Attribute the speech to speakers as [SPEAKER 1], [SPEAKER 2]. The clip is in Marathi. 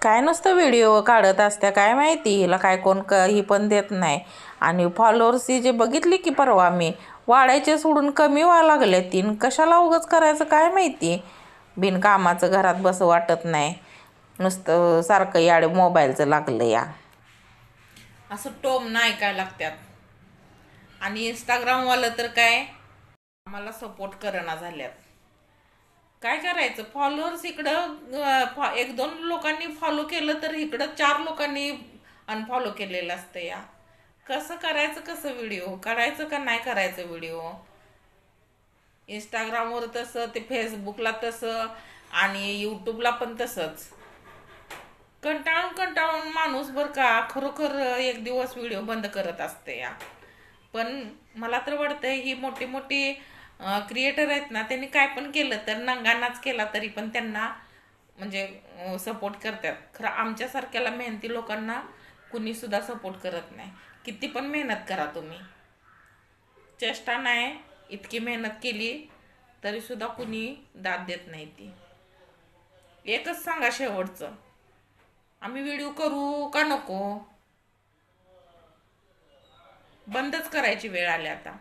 [SPEAKER 1] काय नुसतं व्हिडिओ काढत असत्या काय माहिती, हिला काय कोण ही पण देत नाही. आणि फॉलोअर्स जे बघितली की परवा मी वाढायचे सोडून कमी व्हायला लागले. तीन कशाला उगाच करायचं काय माहिती. बिनकामाचं घरात बस वाटत नाही, नुसतं सारखं याड मोबाईलचं लागलं या. असं टोम नाही काय लागत्यात. आणि इंस्टाग्रामवालं तर काय आम्हाला सपोर्ट करणा झाल्यात. काय करायचं, फॉलोअर्स इकडं एक दोन लोकांनी फॉलो केलं तर इकडं 4 लोकांनी अनफॉलो केलेलं असतं या. कसं करायचं, कसं व्हिडिओ काढायचं का नाही करायचं व्हिडिओ. इंस्टाग्रामवर तसं, ते फेसबुकला तसं, आणि यूट्यूबला पण तसंच. कंटाळून कंटाळून माणूस बरं का खरोखर एक दिवस व्हिडिओ बंद करत असते या. पण मला तर वाटतंय ही मोठी मोठी क्रिएटर आहेत ना, त्यांनी काय पण केलं तर नंगानाच केला तरी पण त्यांना म्हणजे सपोर्ट करतात. खरं आमच्यासारख्याला मेहनती लोकांना कुणी सुद्धा सपोर्ट करत नाही. किती पण मेहनत करा तुम्ही, चेष्टा नाही. इतकी मेहनत केली तरी सुद्धा कुणी दाद देत नाही. ती एकच सांगा शेवटचं, आम्ही व्हिडिओ करू का नको. बंदच करायची वेळ आली आता.